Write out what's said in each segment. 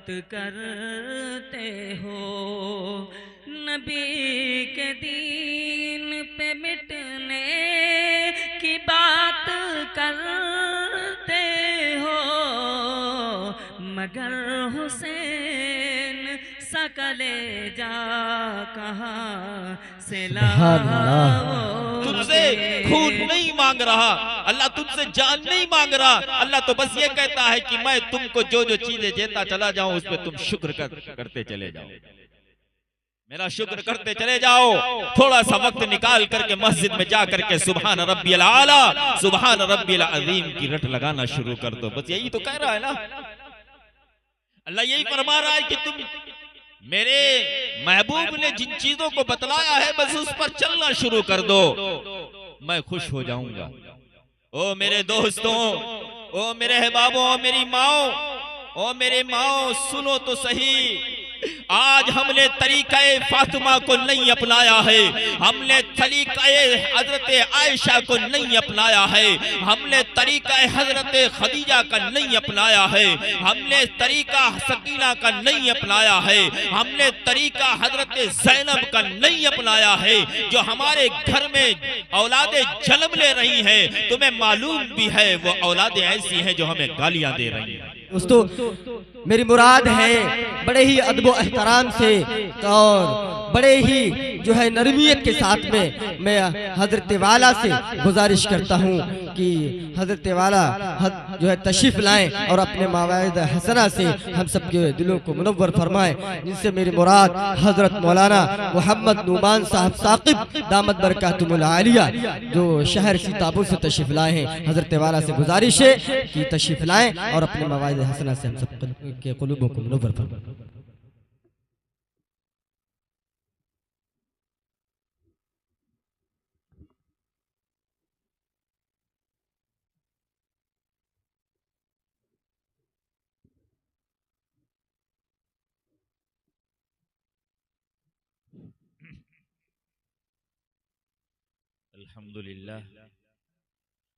बात करते हो, नबी के दीन पे मिटने की बात करते हो, मगर हुसैन सा कलेजा कहाँ से सुभान अल्लाह। तुमसे खून नहीं मांग रहा अल्लाह, तुमसे जान नहीं मांग रहा अल्लाह, तो बस ये कहता है कि मैं तुमको जो जो चीजें देता चला जाऊं उस पर तुम शुक्र करते चले जाओ, मेरा शुक्र करते चले जाओ। थोड़ा सा वक्त निकाल करके मस्जिद में जा करके सुभान रब्बियल आला सुभान रब्बियल अजीम की रट लगाना शुरू कर दो। बस यही तो कह रहा है ना अल्लाह, यही फरमा रहा है कि तुम मेरे महबूब ने जिन चीजों को बतलाया है बस उस पर चलना शुरू कर दो, मैं खुश हो जाऊंगा। ओ मेरे दोस्तों, ओ मेरे अहबाबों, ओ मेरी माओ, ओ मेरे माओ, सुनो तो सही, आज हमने तरीक़े फातिमा को नहीं अपनाया है, हमने तरीक़े हजरत आयशा को नहीं अपनाया है, हमने तरीक़ा हजरत खदीजा का नहीं अपनाया है, हमने तरीक़ा सकीना का नहीं अपनाया है, हमने तरीक़ा हजरत ज़ैनब का नहीं अपनाया है, जो हमारे घर में औलादे जन्म ले रही हैं। तुम्हें मालूम भी है वो औलादे ऐसी हैं जो हमें गालियां दे रही हैं। दोस्तों, मेरी मुराद है बड़े ही अदब एहतराम से और बड़े ही जो है नरमियत के साथ में मैं हजरत वाला से गुजारिश करता हूँ कि हजरत वाला जो है तशरीफ लाएं और अपने मवाइद हसना से हम सबके दिलों को मुनव्वर फरमाएं, जिनसे मेरी मुराद हजरत मौलाना मोहम्मद नुमान साहब साकिब दामत बरकातुहुल आलिया जो शहर सीतापुर से तशरीफ लाए हैं। हजरत वाला से गुजारिश है कि तशरीफ लाएं और अपने मवाइद हसना से हम सब के क़ुलूबों को मुनव्वर फरमाएं।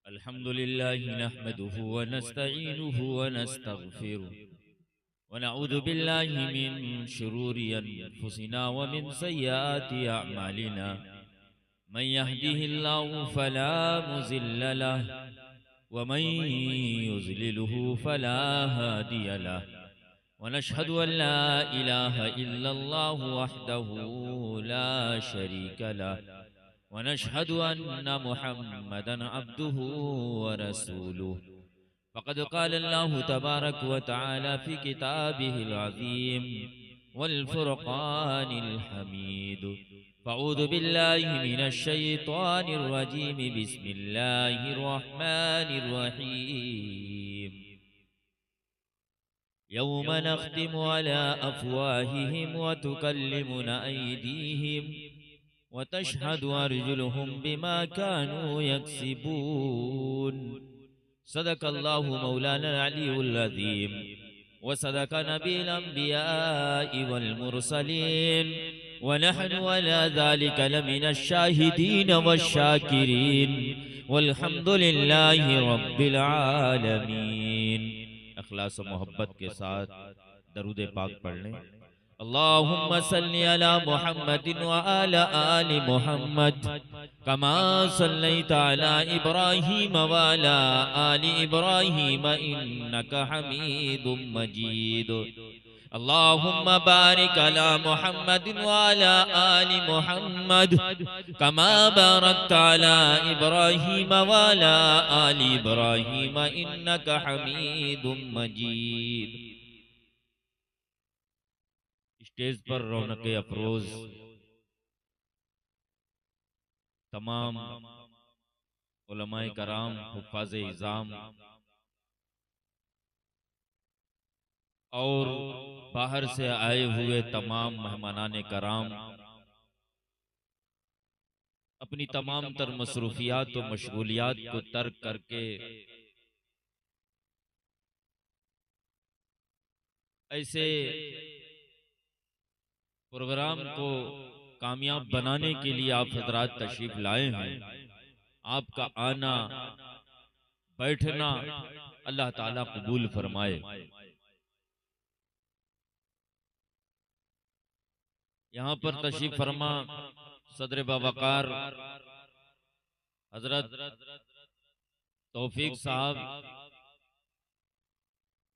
अल्हम्दुलिल्लाह नहमदुहु व नस्तईनुहु व नस्तगफिरुहु व नऊज़ु बिल्लाहि मिन शुरूरि अनफुसिना व मिन सय्यिआति अअमालिना मन यहदिहिल्लाहु फला मुज़िल्ल लहु व मन युज़लिलहु फला हादिय लहु व नशहदु अन ला इलाहा इल्लल्लाहु वहदहु ला शरीका लहु व नशहदु अन्ना मुहम्मदन अब्दुहु व रसूलुहु। फ़क़द क़ाल अल्लाहु तबारक व तआला फ़ी किताबिहिल अज़ीम वल फ़ुरक़ानिल हमीद। फ़अऊज़ु बिल्लाहि मिनश शैतानिर रजीम। बिस्मिल्लाहिर रहमानिर रहीम। यौम नख्तिमु अला अफ़वाहिहिम व तुकल्लिमुना अयदीहिम व तशहदु अर्जुलुहुम बिमा कानू यक्सिबून। सदक़ल्लाहु मौलाना अलीयुल अज़ीम व सदक़ नबील अंबियाइ वल मुरसलीन व नहनु अला ज़ालिका लमिनश शाहिदीन वश्शाकिरीन वल्हम्दुलिल्लाहि रब्बिल आलमीन। इखलास व मोहब्बत के साथ दरूद पाक पढ़ लें। अल्लाहुम्मा सल्लि अला मुहम्मदिन व अला आलि मुहम्मद कमा सल्लैता अला इब्राहीम व अला आलि इब्राहीम इन्नका हमीदुम मजीद। अल्लाहुम्मा बारिक अला मुहम्मदिन व अला आलि मुहम्मद कमा बारकता अला इब्राहीम व अला आलि इब्राहीम इन्नका हमीदुम मजीद। स्टेज पर रौनक अफरोज तमाम उलमाए कराम, हुफ़ाज़े इज़ाम और बाहर से आए हुए तमाम मेहमानाने कराम अपनी तमाम तर मसरूफियात व मशगूलियात को तर्क करके ऐसे प्रोग्राम को कामयाब बनाने के लिए आप हजरात तशरीफ लाए हैं। आपका आना बैठना अल्लाह ताला कबूल फरमाए। यहाँ पर तशरीफ फरमा सदर बावकार हजरत तौफीक साहब,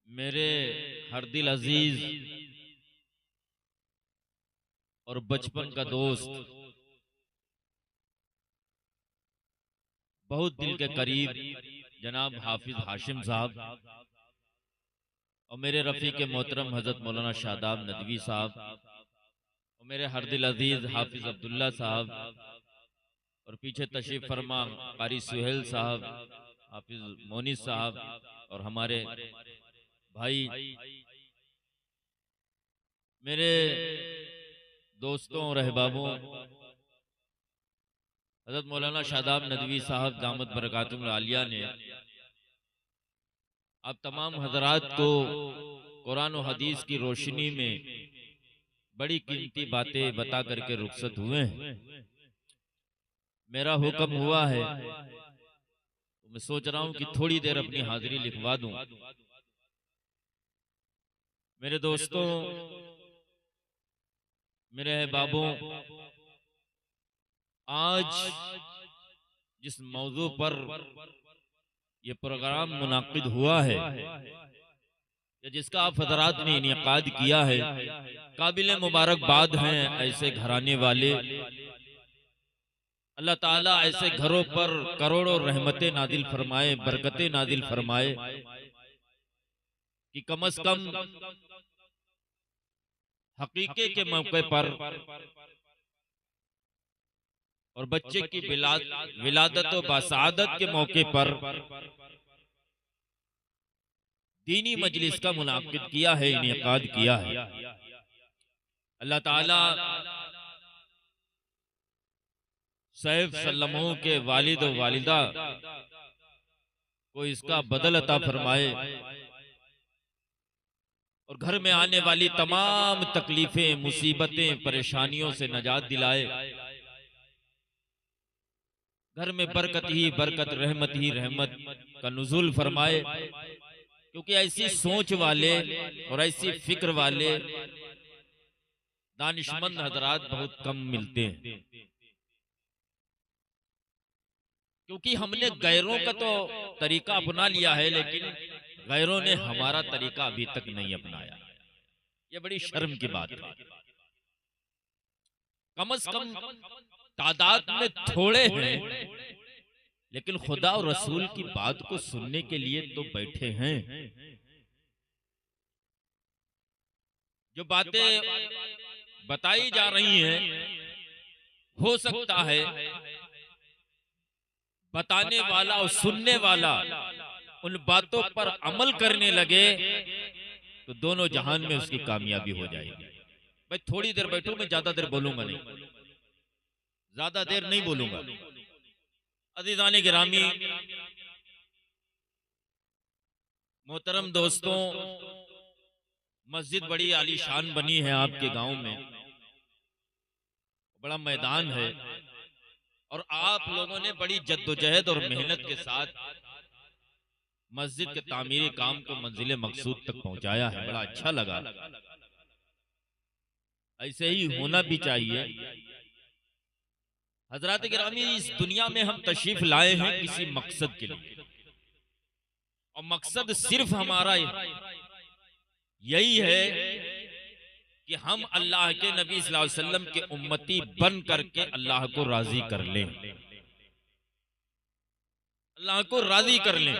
मेरे हरदिल अजीज और बचपन का दोस्त, बहुत दिल के करीब जनाब हाफिज हाशिम साहब, और मेरे रफ़ीक मोहतरम हजरत मौलाना शादाब नदवी साहब, और मेरे हरदिल अजीज हाफिज अब्दुल्ला साहब, और पीछे तशरीफ फरमा कारी सुहेल साहब, हाफिज मोनी साहब, और हमारे भाई, मेरे दोस्तों और अहबाबों, हजरत मौलाना शादाब नदवी साहब दामत बरकातुहुल आलिया ने आप तमाम हजरात को कुरान और हदीस की रोशनी में बड़ी कीमती बातें बता करके रुखसत हुए हैं। मेरा हुक्म हुआ है तो मैं सोच रहा हूं कि थोड़ी देर अपनी हाजिरी लिखवा दूं। मेरे दोस्तों, मेरे अहबाबों, आज जिस मौजू पर यह प्रोग्राम मुनाकिद हुआ है या जिसका आप हजरात ने इनेकाद किया है, काबिल मुबारकबाद हैं ऐसे घराने वाले। अल्लाह ताला ऐसे घरों पर करोड़ों रहमतें नादिल फरमाए, बरकतें नादिल फरमाए कि कम से कम हकीके के मौके पर और बच्चे की विलादत व बासादत के मौके पर दीनी मजलिस का मुनाकिद किया है, इनेकाद किया है। अल्लाह ताला सैफ सल्लमों के वालिद और वालिदा को इसका बदल अता फरमाए और घर में आने वाली तमाम तकलीफें, मुसीबतें, परेशानियों से नजात दिलाए। घर में बरकत ही बरकत, रहमत ही रहमत का नुज़ुल फरमाए, क्योंकि ऐसी सोच वाले और ऐसी फिक्र वाले दानिशमंद हजरात बहुत कम मिलते हैं। क्योंकि हमने गैरों का तो तरीका अपना लिया है, लेकिन गैरों ने हमारा तरीका अभी तक नहीं अपनाया। ये बड़ी शर्म की बात है। कम से कम तादाद में थोड़े हैं, लेकिन खुदा और रसूल की बात को सुनने के लिए तो बैठे हैं। जो बातें बताई जा रही हैं, हो सकता है बताने वाला और सुनने वाला उन बातों पर अमल करने लगे तो दोनों जहान में उसकी कामयाबी हो जाएगी। भाई थोड़ी देर बैठो, मैं ज्यादा देर बोलूंगा नहीं, ज्यादा देर नहीं बोलूंगा। अज़ीज़ाने गिरामी, मोहतरम दोस्तों, मस्जिद बड़ी आलीशान बनी है आपके गांव में, बड़ा मैदान है और आप लोगों ने बड़ी जद्दोजहद और मेहनत के साथ मस्जिद के तामीरी काम को मंजिल मकसूद तक पहुंचाया है। बड़ा अच्छा लगा। ऐसे ही होना भी चाहिए। हजरात गिरामी, इस दुनिया में हम तशरीफ लाए हैं किसी मकसद के लिए, और मकसद सिर्फ हमारा यही है कि हम अल्लाह के नबी सल्लल्लाहु अलैहि वसल्लम के उम्मती बन करके अल्लाह को राजी कर लें, अल्लाह को राजी कर लें।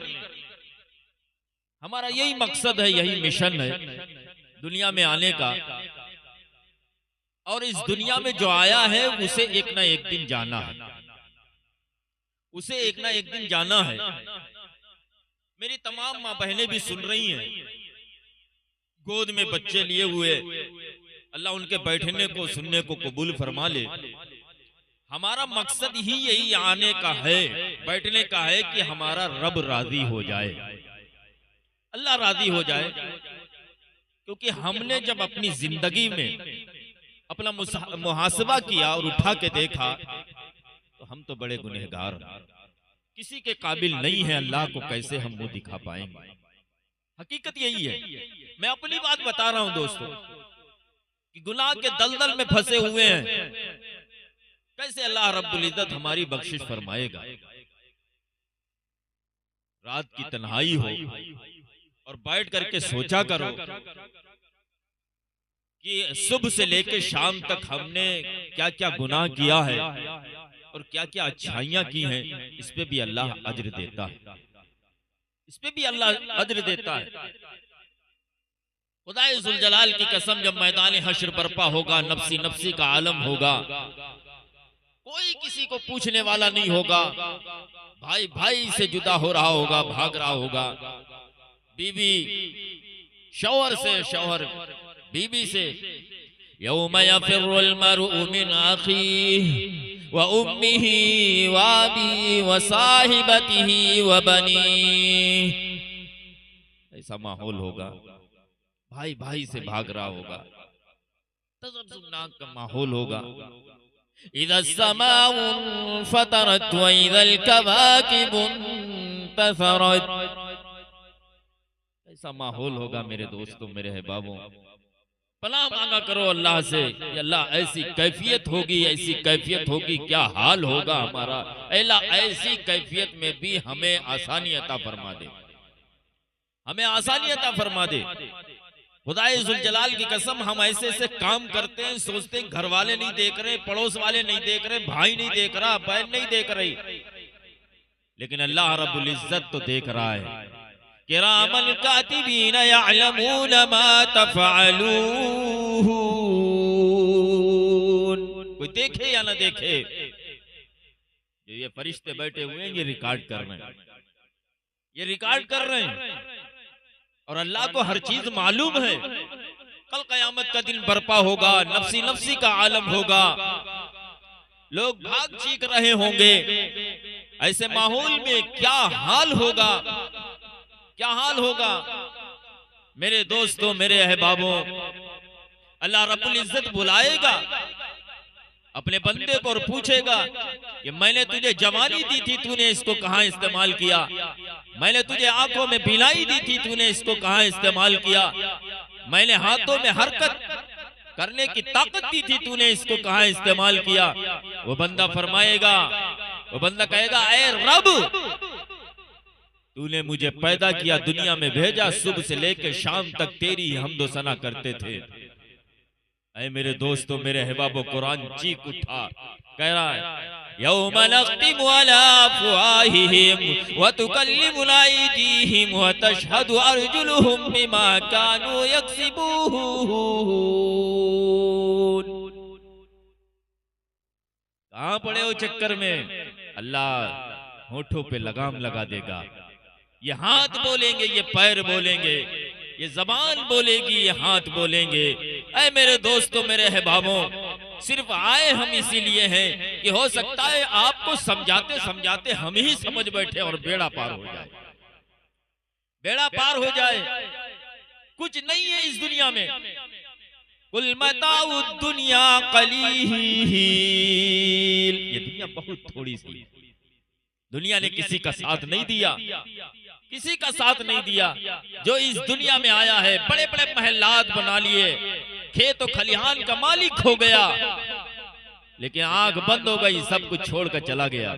हमारा यही मकसद है, यही मिशन है दुनिया में आने का। और इस दुनिया में जो आया है उसे एक ना एक दिन जाना है, उसे एक ना एक दिन जाना है। मेरी तमाम माँ बहनें भी सुन रही हैं, गोद में बच्चे लिए हुए, अल्लाह उनके बैठने को सुनने को कबूल फरमा ले। हमारा मकसद ही यही आने का है, बैठने का है कि हमारा रब राजी हो जाए, अल्लाह राजी हो जाए। क्योंकि हमने जब अपनी जिंदगी में अपना मुहासबा किया और उठा के देखा तो हम तो बड़े गुनहगार, किसी के काबिल नहीं है। अल्लाह को कैसे हम मुंह दिखा पाएंगे? हकीकत यही है। मैं अपनी बात बता रहा हूं दोस्तों कि गुनाह के दलदल में फंसे हुए हैं, कैसे अल्लाह रब्बुल इज्जत हमारी बख्शिश फरमाएगा। रात की तन्हाई हो और बैठ करके सोचा करो कि सुबह से लेकर शाम तक हमने क्या क्या गुनाह किया है और क्या क्या अच्छाइयां की हैं। इस पे भी अल्लाह अज्र देता है, इस पे भी अल्लाह अज्र देता है। खुदाए जुल जलाल की कसम, जब मैदान हश्र बर्पा होगा, नफ्सी नफ्सी का आलम होगा, कोई किसी को पूछने वाला नहीं होगा, भाई भाई से जुदा हो रहा होगा, भाग रहा होगा, बीवी शौहर से, शौहर बीबी से। यौम यफिरुल मरउ मिन अखीहि व उम्मिहि व अबीहि व साहिबतिहि व बनीहि। ऐसा माहौल होगा, भाई भाई से भाग रहा होगा, तज़ब्ज़ुनाक का माहौल होगा। इज़ा समाउ फतरत व इज़ल कवाकिबु इंतसरत। ऐसा माहौल होगा मेरे दोस्तों, मेरे अहबाबों। पनाह मांगा करो अल्लाह से, अल्लाह ऐसी कैफियत होगी, ऐसी कैफियत होगी, क्या हाल होगा हमारा। अल्लाह ऐसी कैफियत में भी हमें आसानी अता फरमा दे, हमें आसानी अता फरमा दे। खुदाए जुल जलाल की कसम, हम ऐसे ऐसे काम करते हैं, सोचते हैं घर वाले नहीं देख रहे, पड़ोस वाले नहीं देख रहे, भाई नहीं देख रहा, बहन नहीं देख रही, लेकिन अल्लाह रब्बुल इज्जत तो देख रहा है। किरामन कातिबीन यअलमून मा तफअलून। कोई देखे या ना देखे, ये फरिश्ते बैठे हुए हैं, ये रिकॉर्ड कर रहे हैं, ये रिकॉर्ड कर रहे हैं। और अल्लाह को हर चीज मालूम है। कल कयामत का दिन बर्पा होगा, नफ्सी नफ्सी का आलम होगा, लोग भाग चीख रहे होंगे। ऐसे माहौल में क्या हाल होगा, क्या हाल होगा मेरे दोस्तों, मेरे अहबाबों। अल्लाह रब्बुल इज्जत बुलाएगा अपने बंदे को और पूछेगा कि मैंने तुझे जवानी दी थी, तूने इसको कहां इस्तेमाल किया। मैंने तुझे आंखों में बिलाई दी थी, तूने इसको कहां इस्तेमाल किया। मैंने हाथों में हरकत करने की ताकत दी थी, तूने इसको कहां इस्तेमाल किया। वो बंदा फरमाएगा, वो बंदा कहेगा, ऐ रब, तूने मुझे पैदा किया, दुनिया में भेजा, सुबह से लेकर शाम तक तेरी हमदो सना करते थे। ऐ मेरे दोस्तों, मेरे अहबाबो, कुरान चीख उठा, कह रहा है यौम नख्तिमु अला अफ़वाहिहिम व तुकल्लिमुना अयदीहिम व तशहदु अर्जुलुहुम बिमा कानू यक्सिबून। कहां पड़े हो चक्कर में, अल्लाह होठों पे लगाम लगा देगा। ये हाथ बोलेंगे, ये पैर बोलेंगे, ये जबान बोलेगी, ये हाथ बोलेंगे। ऐ मेरे दोस्तों, मेरे अहबाबों, सिर्फ आए हम इसीलिए हैं कि हो सकता है आपको समझाते समझाते हम ही समझ बैठे और बेड़ा पार हो जाए, बेड़ा पार हो जाए। कुछ नहीं है इस दुनिया में। कुल मताउ दुनिया कलील। ये दुनिया बहुत थोड़ी सी। दुनिया ने किसी का साथ नहीं दिया, किसी का साथ नहीं दिया। जो इस दुनिया में आया है, बड़े बड़े महलात बना लिए, खेत और खलिहान का मालिक हो गया, लेकिन आंख बंद हो गई, सब कुछ छोड़ कर चला गया,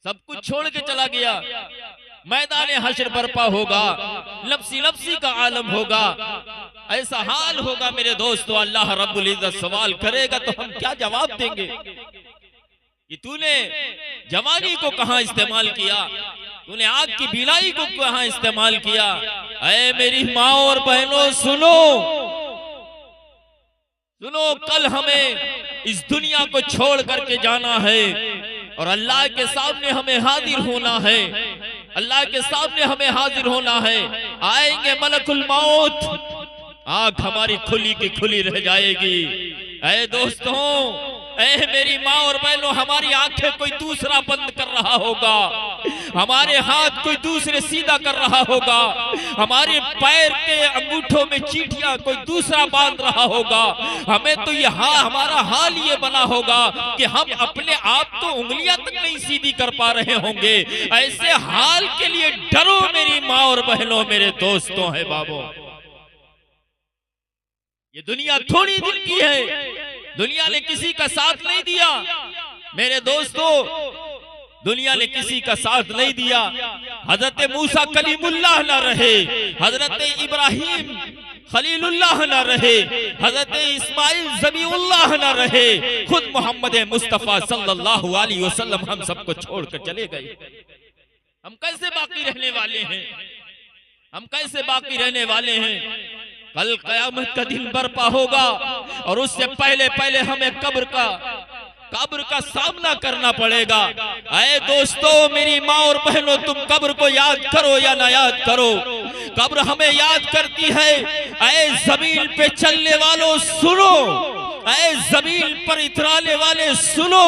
सब कुछ छोड़ के चला गया। मैदान हश्र बर्पा होगा, नफ्सी नफ्सी का आलम होगा। ऐसा हाल होगा मेरे दोस्तों, अल्लाह रब्बुल इज्जत सवाल करेगा तो हम क्या जवाब देंगे कि तूने जवानी को कहां इस्तेमाल किया, तूने आग की बिलाई को कहां इस्तेमाल किया। ऐ मेरी माँ और बहनों, सुनो सुनो, कल हमें इस दुनिया को छोड़ करके जाना है और अल्लाह के सामने हमें हाजिर होना है, अल्लाह के सामने हमें हाजिर होना है। आएंगे मलकुल मौत, आंख हमारी खुली की खुली रह जाएगी। ऐ दोस्तों, ऐ मेरी माँ और बहनों, हमारी आंखें कोई दूसरा बंद कर रहा होगा, हमारे हाथ कोई दूसरे सीधा कर रहा होगा, हमारे पैर के अंगूठों में चींटियां कोई दूसरा बांध रहा होगा। हमें तो ये हमारा हाल ये बना होगा कि हम अपने आप तो उंगलियां तक नहीं सीधी कर पा रहे होंगे। ऐसे हाल के लिए डरो मेरी माँ और बहनों, मेरे दोस्तों है बाबो। ये दुनिया थोड़ी दिन की है, दुनिया ने किसी का साथ नहीं दिया मेरे दोस्तों, दुनिया ने किसी का साथ नहीं दिया। हजरत मूसा कलीमुल्लाह न रहे, हजरत इब्राहिम खलीलुल्लाह न रहे, हजरत इस्माइल ज़बीउल्लाह न रहे, खुद मोहम्मद मुस्तफ़ा सल्लल्लाहु अलैहि वसल्लम हम सबको छोड़कर चले गए। हम कैसे बाकी रहने वाले हैं, हम कैसे बाकी रहने वाले हैं? कल क़यामत का दिन बर्पा होगा और उससे पहले पहले हमें कब्र का सामना करना पड़ेगा। ऐ दोस्तों, मेरी माँ और बहनों, तुम कब्र को याद करो या ना याद करो, कब्र हमें याद करती है। ऐ जमीन पे चलने वालों सुनो, ऐ जमीन पर इतराने वाले सुनो,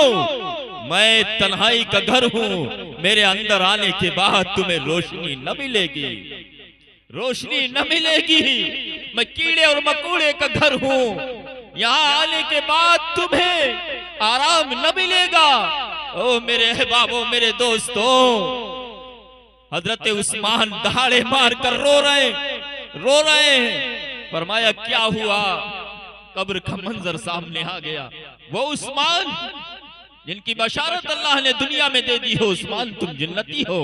मैं तन्हाई का घर हूँ, मेरे अंदर आने के बाद तुम्हें रोशनी न मिलेगी, रोशनी न मिलेगी। मैं कीड़े और मकोड़े का घर हूँ, यहाँ आने के बाद तुम्हें आराम न मिलेगा। ओ मेरे अहबाबों, मेरे दोस्तों, हजरत उस्मान दहाड़े मार कर रो रहे हैं। फरमाया क्या हुआ? कब्र का मंजर सामने आ गया। वो उस्मान जिनकी बशारत अल्लाह ने दुनिया में दे दी हो, उस्मान तुम जन्नती हो।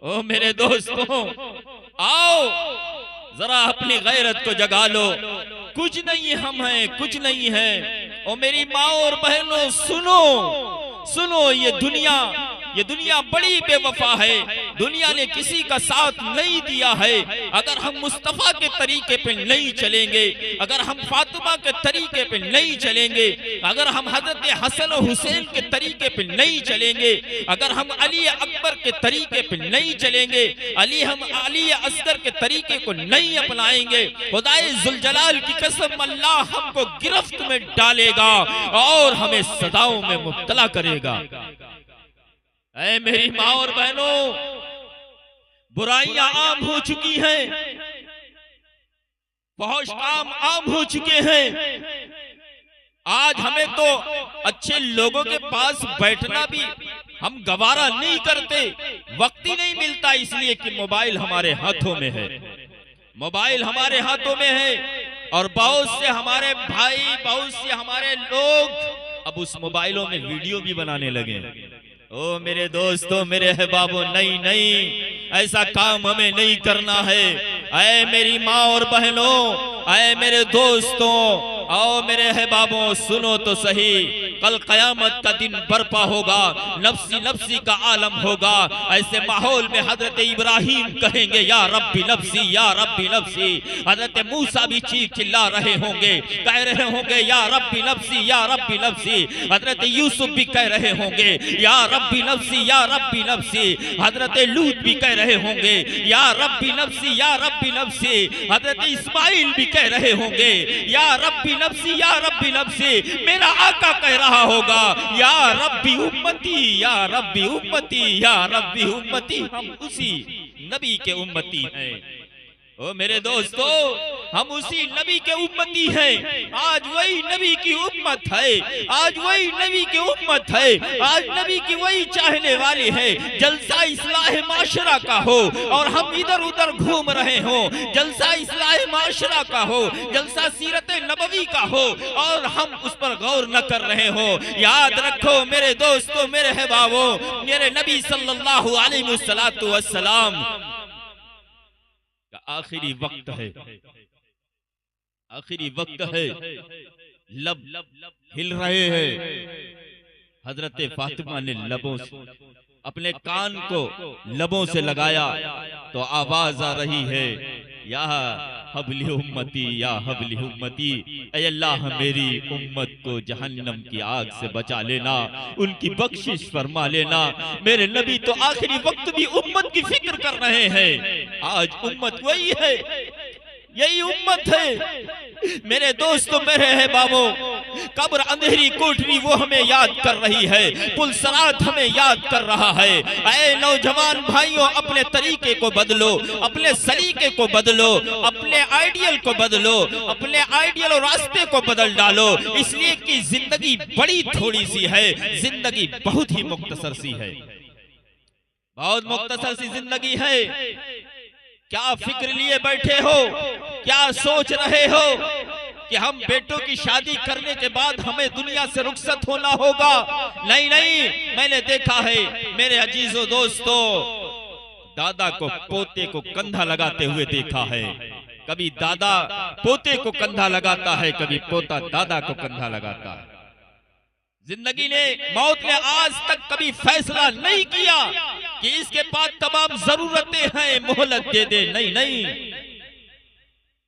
ओ मेरे दोस्तों, आओ जरा अपनी गैरत को जगा लो, कुछ नहीं हम हैं, कुछ नहीं है। ओ मेरी माँ और बहनों सुनो, सुनो, ये दुनिया बड़ी बेवफा है, दुनिया ने किसी का साथ नहीं दिया है। अगर हम मुस्तफा के तरीके पे नहीं चलेंगे, अगर हम फातिमा के तरीके पे नहीं चलेंगे, अगर हम हजरत हसन और हुसैन के तरीके पे नहीं चलेंगे, अगर हम अली अकबर के तरीके पे नहीं चलेंगे, हम अली असगर के तरीके को नहीं अपनाएंगे, खुदाए जुलजलाल की कसम, अल्लाह हमको गिरफ्त में डालेगा और हमें सदाओं में मुब्तला करेगा। ऐ मेरी माँ और बहनों, बुराइयां आम हो चुकी हैं, फहश काम आम हो चुके हैं। आज हमें तो अच्छे लोगों के पास बैठना भी हम गवारा नहीं करते, वक्त ही नहीं मिलता, इसलिए कि मोबाइल हमारे हाथों में है, मोबाइल हमारे हाथों में है। और बहुत से हमारे भाई, बहुत से हमारे लोग अब उस मोबाइलों में वीडियो भी बनाने लगे। ओ मेरे दोस्तों, मेरे अहबाबों, नहीं, ऐसा काम हमें नहीं करना है। ऐ मेरी माँ और बहनों, ऐ मेरे दोस्तों, आओ मेरे अहबाबों, सुनो तो सही, कल क़यामत का दिन बर्पा होगा, नफ्सी नफ्सी का आलम होगा। ऐसे माहौल में हजरत इब्राहिम कहेंगे या रब्बी नफ्सी, या रब्बी नफ्सी। हजरत मूसा भी चीख चिल्ला रहे होंगे, कह रहे होंगे या रब्बी नफ्सी, या रब्बी नफ्सी। हजरत यूसुफ भी कह रहे होंगे या रब्बी नफ्सी, या रब्बी नफ्सी। हजरत लूत भी कह रहे होंगे या रब्बी नफ्सी, या रब्बी नफ्सी। हजरत इस्माइल भी कह रहे होंगे या रब्बी नफ्सी, या रब्बी नफ्सी। मेरा आका कह रहा होगा या रब्बी उम्मती, या रब्बी उम्मती, या रब्बी उम्मती। हम उसी नबी के उम्मती हैं। ओ मेरे दोस्तों, हम उसी नबी के उम्मती हैं। आज वही नबी की उम्मत है, आज वही नबी की उम्मत है, आज नबी की वही चाहने वाली है। जलसा इस्लाह माशरा का हो और हम इधर उधर घूम रहे हो, जलसा इस्लाह माशरा का हो, जलसा सीरत नबवी का हो और हम उस पर गौर न कर रहे हो। याद रखो मेरे दोस्तों, मेरे अहबाबों, मेरे नबी सल्लल्लाहु अलैहि वसल्लम आखिरी वक्त है, आखिरी वक्त है, लब हिल रहे हैं। हजरत फातिमा ने लबों से अपने कान को लबों से लगाया तो आवाज आ रही है या हबली उम्मती, या हबली उम्मती। ऐ अल्लाह, मेरी उम्मत को जहन्नम की आग से बचा लेना, उनकी बख्शिश फरमा लेना। मेरे नबी तो आखिरी वक्त भी उम्मत की फिक्र कर रहे हैं। आज उम्मत वही है, यही उम्मत है। मेरे दोस्तों, मेरे है बाबो, कब्र अंधेरी कोठरी वो हमें याद कर रही है, पुलसरात हमें याद कर रहा है। ऐ नौजवान भाइयों, अपने तरीके को बदलो, अपने सलीके को बदलो, अपने आइडियल को बदलो, अपने आइडियल और रास्ते को बदल डालो, इसलिए कि जिंदगी बड़ी थोड़ी सी है, जिंदगी बहुत ही मुख्तसर सी है, बहुत मुख्तसर सी जिंदगी है। क्या फिक्र लिए बैठे हो, क्या सोच रहे हो? कि हम बेटों की शादी करने के बाद हमें दुनिया से रुखसत होना होगा। नहीं नहीं, मैंने देखा है मेरे अजीजों दोस्तों, दादा को पोते को कंधा लगाते हुए देखा है। कभी दादा पोते को कंधा लगाता है, कभी पोता दादा को कंधा लगाता है। जिंदगी ने, मौत ने आज तक कभी फैसला नहीं किया कि इसके बाद तमाम जरूरतें हैं, मोहलत दे दे। नहीं नहीं,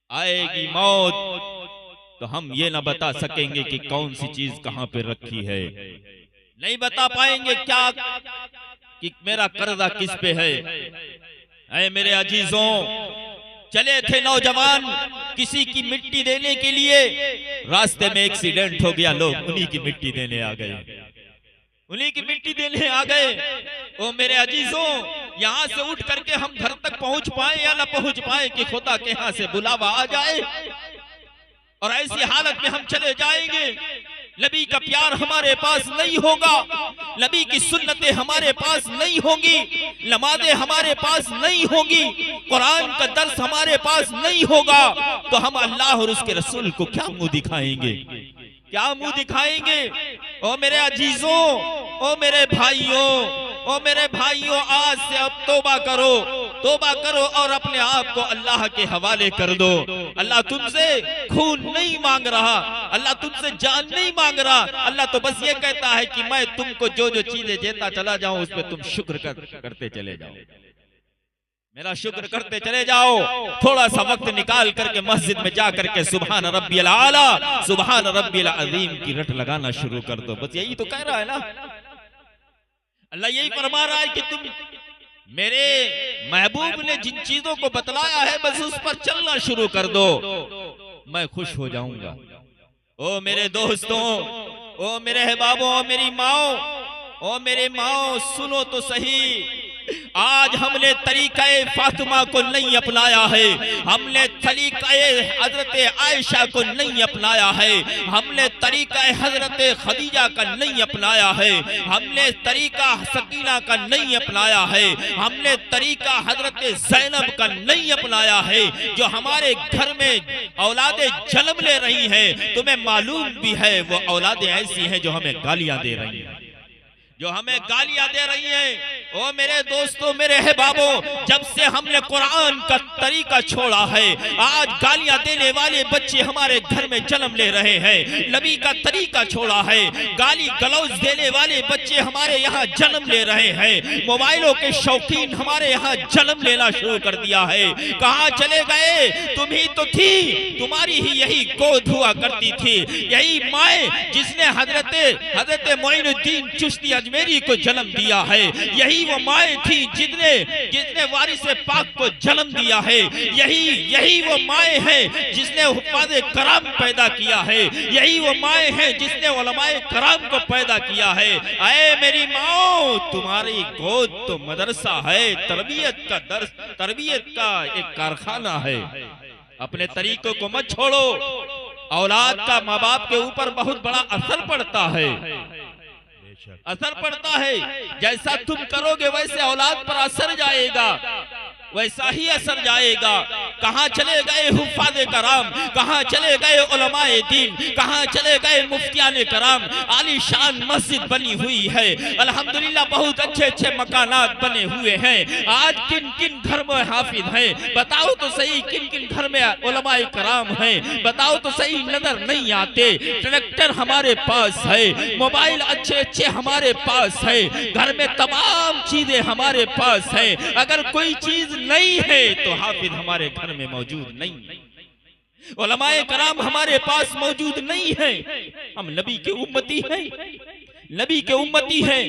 आएगी मौत तो हम ये ना बता सकेंगे कि कौन सी चीज कहां पे रखी है, नहीं बता पाएंगे क्या कि मेरा कर्जा किस पे है। ऐ मेरे अजीजों, चले थे नौजवान किसी की मिट्टी देने के लिए, रास्ते में एक्सीडेंट हो गया, लोग उन्हीं की मिट्टी देने आ गए, उन्हीं की मिट्टी देने आ गए। ओ मेरे अजीजों, यहाँ से उठ करके हम घर तक पहुंच पाए या ना पहुंच पाए कि खुदा के यहाँ से बुलावा आ जाए और ऐसी हालत में हम चले जाएंगे। नबी का प्यार हमारे पास नहीं होगा, नबी की सुन्नतें हमारे पास नहीं होंगी, नमाज़ें हमारे पास नहीं होंगी, कुरान का दर्स हमारे पास नहीं होगा, तो हम अल्लाह और उसके रसूल को क्या मुंह दिखाएंगे, क्या मुंह दिखाएंगे। ओ मेरे अजीजों, ओ मेरे भाइयों, ओ मेरे भाइयों, आज से अब तौबा करो, तौबा करो और अपने आप को अल्लाह के हवाले कर दो। अल्लाह तुमसे खून नहीं मांग रहा, अल्लाह तुमसे जान नहीं मांग रहा। अल्लाह तो बस ये कहता है कि मैं तुमको जो जो चीजें देता चला जाऊं उस पर तुम शुक्र करते चले जाओ, मेरा शुक्र करते चले जाओ। थोड़ा सा वक्त निकाल करके मस्जिद में जा करके सुभान रब्बियल आला, सुभान रब्बियल अज़ीम की रट लगाना शुरू कर दो। बस यही तो कह रहा है ना, अल्लाह यही फरमा रहा है कि तुम, मेरे महबूब ने जिन चीजों को बतलाया है बस उस पर चलना शुरू कर दो, मैं खुश हो जाऊंगा। ओ मेरे दोस्तों, ओ मेरे अहबाबों, ओ मेरी माओ, ओ मेरे माओ, सुनो तो सही, आज हमने तरीक़े फातिमा को नहीं अपनाया है, हमने तरीक़े हजरत आयशा को नहीं अपनाया है, हमने तरीक़ा हजरत खदीजा का नहीं अपनाया है, हमने तरीक़ा सकीना का नहीं अपनाया है, हमने तरीक़ा हजरत ज़ैनब का नहीं अपनाया है, जो हमारे घर में औलादे जन्म ले रही हैं। तुम्हें मालूम भी है वो औलादे ऐसी हैं जो हमें गालियां दे रही हैं, जो हमें गालियां दे रही हैं। ओ मेरे दोस्तों, मेरे अहबाबों, जब से हमने कुरान का तरीका छोड़ा है, आज गालियां देने वाले बच्चे हमारे घर में जन्म ले रहे हैं। नबी का तरीका छोड़ा है, गाली गलौज देने वाले बच्चे हमारे यहाँ जन्म ले रहे हैं। मोबाइलों के शौकीन हमारे यहाँ जन्म लेना शुरू कर दिया है। कहाँ चले गए? तुम ही तो थी, तुम्हारी ही यही गोद हुआ करती थी, यही माए जिसने हजरत मोइनुद्दीन चिश्ती अजमेरी को जन्म दिया है, यही वो माए थी जिसने वारिस पाक को जन्म दिया है, यही वो माए हैं जिसने हुफ़ाज़े कराम पैदा किया है, यही वो माए हैं जिसने उलमाए कराम को पैदा किया है। आए मेरी माओ, तुम्हारी गोद तो मदरसा है, तरबियत का दर्स, तरबियत का एक कारखाना है। अपने तरीकों को मत छोड़ो, औलाद का माँ बाप के ऊपर बहुत बड़ा असर पड़ता है, असर पड़ता है। जैसा तुम करोगे वैसे औलाद पर असर जाएगा, वैसा ही असर जाएगा। कहाँ चले गए हुफ़ाज़े कराम, कहाँ चले गए उलमाए दीन, कहाँ चले गए मुफ्तियाने कराम। आलीशान मस्जिद बनी हुई है, अल्हम्दुलिल्लाह, बहुत अच्छे अच्छे मकानात बने हुए हैं। आज किन किन घर में हाफिज हैं, बताओ तो सही, किन किन घर में उलमाए कराम हैं, बताओ तो सही। नजर नहीं आते। ट्रैक्टर हमारे पास है, मोबाइल अच्छे अच्छे हमारे पास है, घर में तमाम चीजें हमारे पास है। अगर कोई चीज नहीं है तो हाफिज हमारे घर में मौजूद नहीं, उलमाए कराम हमारे पास मौजूद नहीं है। हम नबी के उम्मती हैं, नबी के उम्मती हैं।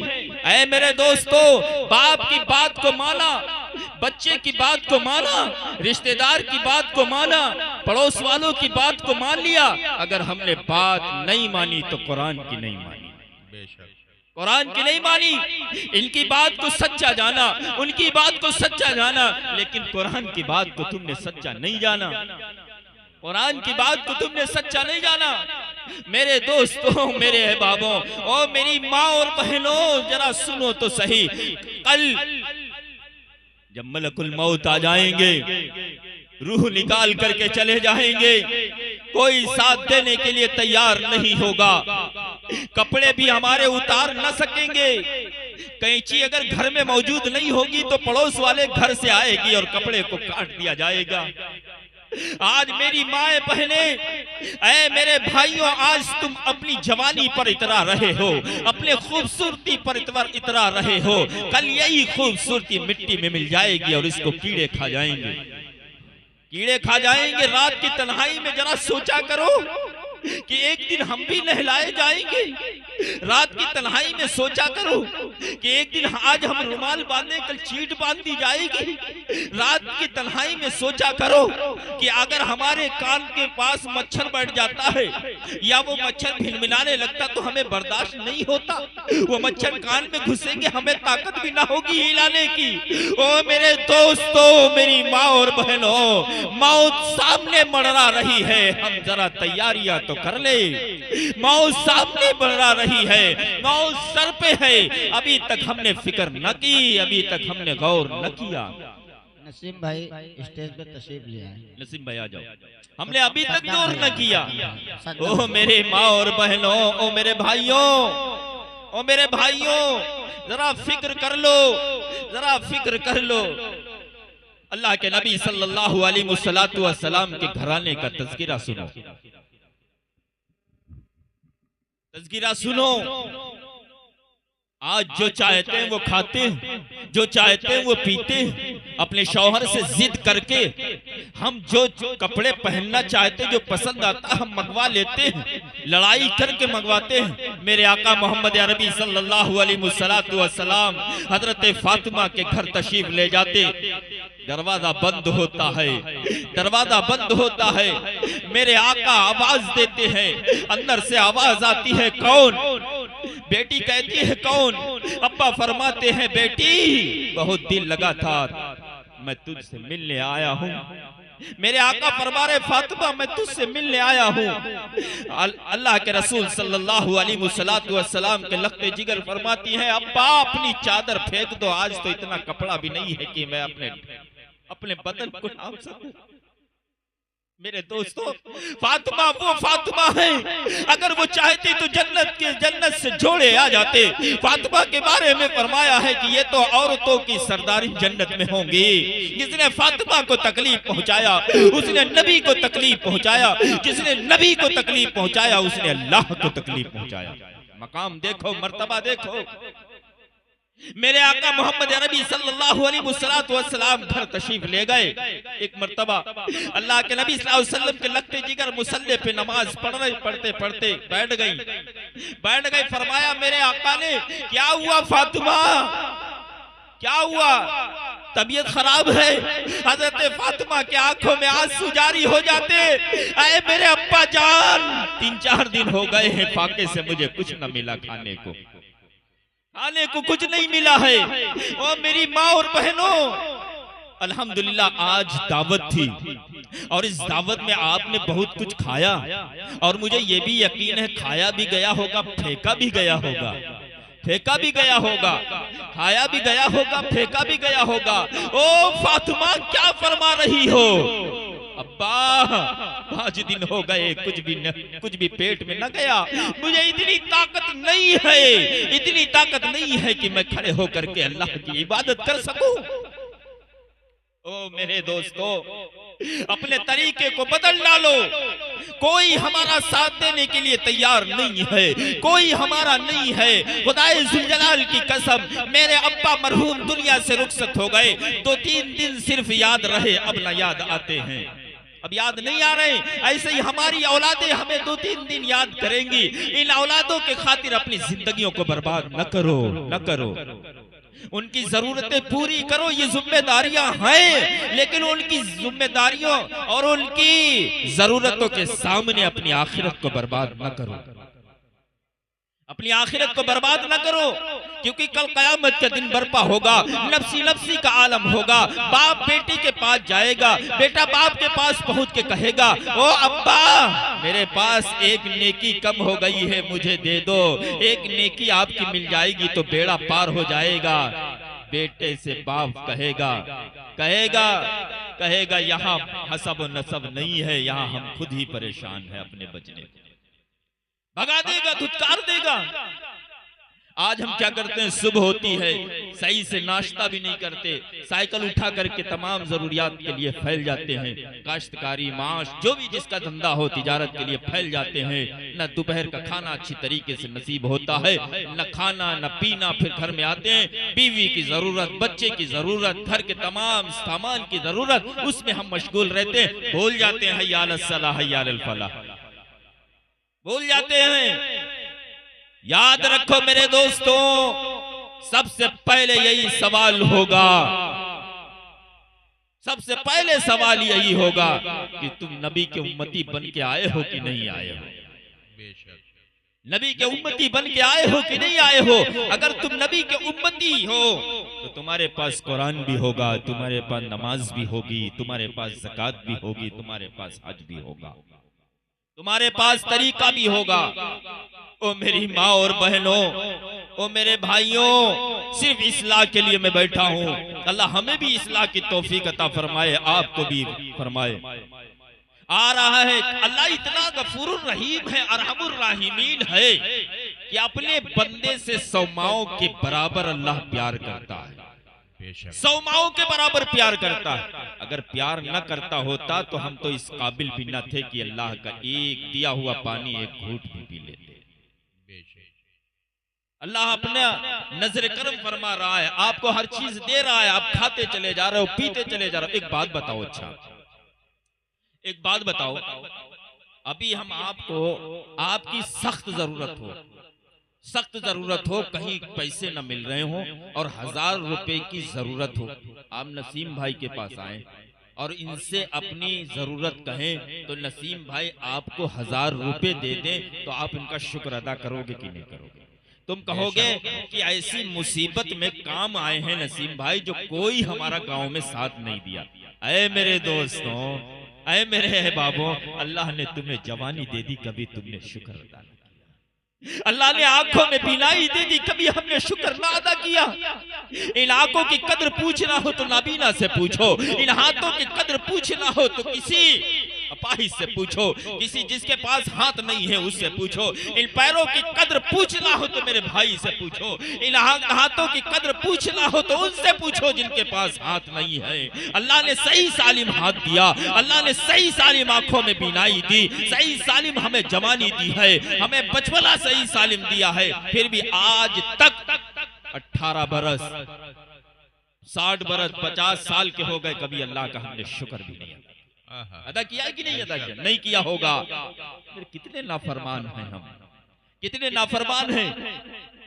ऐ मेरे दोस्तों, बाप की बात को माना, बच्चे की बात को माना, रिश्तेदार की बात को माना, पड़ोस वालों की बात को मान लिया। अगर हमने बात नहीं मानी तो कुरान की नहीं मानी, बेशक कुरान की नहीं मानी। इनकी बात को सच्चा जाना, उनकी बात को सच्चा जाना, लेकिन कुरान की बात को तुमने सच्चा नहीं जाना, कुरान की बात को तुमने सच्चा नहीं जाना। मेरे दोस्तों, मेरे अहबाबों, और मेरी माँ और बहनों, जरा सुनो तो सही। कल जब मलकुल मौत आ जाएंगे, रूह निकाल करके चले जाएंगे, कोई साथ देने के लिए तैयार नहीं होगा। कपड़े भी हमारे उतार न सकेंगे। कैंची अगर घर में मौजूद नहीं होगी तो पड़ोस वाले घर से आएगी और कपड़े को काट दिया जाएगा। आज मेरी माए बहने, ऐ मेरे भाइयों, आज तुम अपनी जवानी पर इतरा रहे हो, अपने खूबसूरती पर इतरा रहे हो। कल यही खूबसूरती मिट्टी में मिल जाएगी और इसको कीड़े खा जाएंगे, कीड़े खा जाएंगे। रात की तन्हाई में जरा सोचा करो कि एक दिन हम भी नहलाए जाएंगे। रात की तन्हाई में सोचा करो कि एक दिन आज हम रुमाल बांधे, कल चीट बांध दी जाएगी। रात की तन्हाई में सोचा करो कि अगर हमारे कान के पास मच्छर बैठ जाता है या वो मच्छर भिनभिनाने लगता तो हमें बर्दाश्त नहीं होता। वो मच्छर कान में घुसेंगे, हमें ताकत भी ना होगी हिलाने की। ओ मेरे दोस्तों, मेरी माँ और बहनों, मौत सामने मड़रा रही है, हम जरा तैयारियां तो कर ले। मौत सामने बढ़ा रही है, मौत सर पे है, अभी तक हमने फिक्र न की, अभी तक हमने गौर न किया। नसीम भाई स्टेज पे तशरीफ ले आए। नसीम भाई आ जाओ। हमने अभी तक गौर न किया। ओ मेरे माँ और बहनों, ओ मेरे भाइयों, ओ मेरे भाइयों, जरा फिक्र कर लो, जरा फिक्र कर लो। अल्लाह के नबी सल्लल्लाहु अलैहि वसल्लम के घराने का तज़किरा सुनो, तज़किरा सुनो। आज जो चाहते हैं वो खाते हैं, जो चाहते हैं वो पीते हैं। अपने शौहर से जिद करके हम जो कपड़े पहनना चाहते हैं, जो पसंद आता है, हम मंगवा लेते हैं, लड़ाई करके मंगवाते हैं। मेरे आका मोहम्मद अरबी सल्लल्लाहु अलैहि वसल्लम हजरत फातिमा के घर तशरीफ ले जाते, दरवाजा बंद होता है, दरवाजा बंद होता है। मेरे आका आवाज देते हैं, अंदर से आवाज आती है, कौन? बेटी कहती है कौन? अब्बा फरमाते हैं, बेटी बहुत दिल लगा था, मैं तुझसे मिलने आया हूँ। मेरे आका फरमा रहे, फातिमा मैं तुझसे मिलने आया हूँ। अल्लाह के रसूल सल्लल्लाहु अलैहि वसल्लम के लख्ते जिगर फरमाती है, अब्बा अपनी चादर फेंक दो, आज तो इतना कपड़ा भी नहीं है कि मैं अपने बदन को ढांप सकूं। मेरे दोस्तों, फातिमा वो फातिमा है, अगर वो चाहती तो जन्नत से जोड़े आ जाते। फातिमा के बारे में फरमाया है कि ये तो औरतों की सरदारी जन्नत में होंगी। जिसने फातिमा को तकलीफ पहुंचाया उसने नबी को तकलीफ पहुंचाया, जिसने नबी को तकलीफ पहुंचाया उसने अल्लाह को तकलीफ पहुंचाया। मकाम देखो, मर्तबा देखो। मेरे आका मोहम्मद अरबी सल्लल्लाहु अलैहि वसल्लम घर तशरीफ ले गए। एक मर्तबा अल्लाह के नबी सल्लल्लाहु अलैहि वसल्लम के लगते जिगर मुसल्ले पे नमाज पढ़ते पढ़ते बैठ गई। फरमाया मेरे आका ने, क्या हुआ फातिमा, क्या हुआ, तबीयत खराब है? हजरत फातिमा के आंखों में आंसू जारी हो जाते। अरे मेरे अब्बा जान, 3-4 दिन हो गए हैं, फाके से मुझे कुछ न मिला, खाने को कुछ नहीं मिला है। और मेरी माँ और बहनों, अल्हम्दुलिल्लाह आज दावत थी और इस दावत में आपने बहुत कुछ खाया और मुझे ये भी यकीन है खाया भी गया होगा, फेंका भी गया होगा, फेंका भी गया होगा, खाया भी गया होगा, फेंका भी गया होगा। ओ फातिमा क्या फरमा रही हो? अब्बा 5 दिन हो गए, कुछ भी पेट में न गया। मुझे इतनी ताकत नहीं है कि मैं खड़े होकर के अल्लाह की इबादत कर सकूं। ओ मेरे दोस्तों, अपने तरीके को बदल डालो। कोई हमारा साथ देने के लिए तैयार नहीं है, कोई हमारा नहीं है। खुदाए जुलजलाल की कसम, मेरे अब्बा मरहूम दुनिया से रुखसत हो गए, 2-3 दिन सिर्फ याद रहे, अब न याद आते हैं, अब याद नहीं आ रहे। ऐसे ही हमारी औलादें हमें 2-3 दिन याद करेंगी। इन औलादों के खातिर अपनी जिंदगियों को बर्बाद न करो। उनकी जरूरतें पूरी करो, ये जिम्मेदारियां हैं, लेकिन उनकी जिम्मेदारियों और उनकी जरूरतों के सामने अपनी आखिरत को बर्बाद न करो, अपनी आखिरत को बर्बाद न करो, क्योंकि कल कयामत का दिन बर्पा होगा, नफ्सी नफ्सी का आलम होगा। बाप बेटी के पास जाएगा, बेटा बाप के पास पहुंच के कहेगा, ओ अब्बा मेरे पास एक नेकी कम हो गई है, मुझे दे दो, एक नेकी आपकी मिल जाएगी तो बेड़ा पार हो जाएगा। बेटे से बाप कहेगा कहेगा यहाँ हसब नसब नहीं है, यहाँ हम खुद ही परेशान है अपने बचने को, भगा देगा, धुतकार देगा। आज हम क्या करते हैं, सुबह होती है सही से नाश्ता भी नहीं करते, साइकिल उठा करके तमाम जरूरियात के लिए फैल जाते हैं, काश्तकारी माश जो भी जिसका धंधा हो तिजारत के लिए फैल जाते हैं। न दोपहर का खाना अच्छी तरीके से नसीब होता है, न खाना न पीना, फिर घर में आते हैं, बीवी की जरूरत, बच्चे की जरूरत, घर के तमाम सामान की जरूरत, उसमें हम मशगूल रहते हैं, भूल जाते हैं हय्या अलस सलाह हय्या अलल फलाह, भूल जाते हैं। याद रखो मेरे दोस्तों, सबसे पहले यही सवाल होगा, सबसे पहले सवाल यही होगा कि तुम नबी के उम्मती बन के आए हो कि नहीं आए हो। नबी के उम्मती बन के आए हो कि नहीं आए हो। अगर तुम नबी के उम्मती हो तो तुम्हारे पास कुरान भी होगा, तुम्हारे पास नमाज भी होगी, तुम्हारे पास ज़कात भी होगी, तुम्हारे पास हज भी होगा, तुम्हारे पास तरीका भी होगा। ओ मेरी माँ और बहनों, ओ मेरे भाइयों, सिर्फ इस्लाह के लिए मैं बैठा हूँ। अल्लाह हमें भी इस्लाह की तौफीक अता फरमाए, आपको भी फरमाए। आ रहा है अल्लाह इतना गफूरुर रहीम है, अरहमुर राहिमीन है कि अपने बंदे से सौमाओं के बराबर अल्लाह प्यार करता है, सौमाओं के बराबर प्यार करता है। अगर प्यार न करता होता तो हम तो इस काबिल भी न थे कि अल्लाह का एक दिया हुआ पानी एक घूंट भी पी लेते। अल्लाह अपना नजर करम फरमा रहा है, आपको हर चीज दे रहा है, आप खाते चले जा रहे हो, पीते चले जा रहे हो। एक बात बताओ, अच्छा एक बात बताओ, अभी हम आपको आपकी सख्त जरूरत हो, कहीं पैसे न मिल रहे हो और 1000 रुपए की जरूरत हो, आप नसीम भाई के पास आए और इनसे अपनी जरूरत कहें तो नसीम भाई आपको 1000 रुपए दे दें, तो आप इनका शुक्र अदा करोगे कि नहीं करोगे? तुम कहोगे कि ऐसी मुसीबत में काम आए हैं नसीम भाई जो कोई हमारा गांव में साथ नहीं दिया। अरे मेरे दोस्तों, अरे मेरे अहबाबों, अल्लाह ने तुम्हें जवानी दे दी, कभी तुमने शुक्र अदा नहीं किया। अल्लाह ने आंखों में बीनाई दे दी, कभी हमने शुक्र ना अदा किया। इन आंखों की कद्र पूछना हो तो नाबीना से पूछो, इन हाथों की कद्र पूछना हो तो किसी अपाहिज से पूछो, किसी जिसके पास हाथ नहीं है उससे पूछो। इन पैरों की कद्र पूछना हो तो मेरे भाई से पूछो, इन हाथों की कद्र पूछना हो तो उनसे पूछो जिनके पास हाथ नहीं है। अल्लाह ने सही सालिम हाथ दिया, अल्लाह ने सही सालिम आंखों में बीनाई दी, सही सालिम हमें जवानी दी है, हमें बचपना सही सालिम दिया है। फिर भी आज तक 18 बरस 60 बरस 50 साल के हो गए, कभी अल्लाह का हमने शुक्र भी नहीं अदा किया कि नहीं अदा किया? नहीं किया होगा। फिर कितने नाफरमान हैं हम, कितने नाफरमान हैं।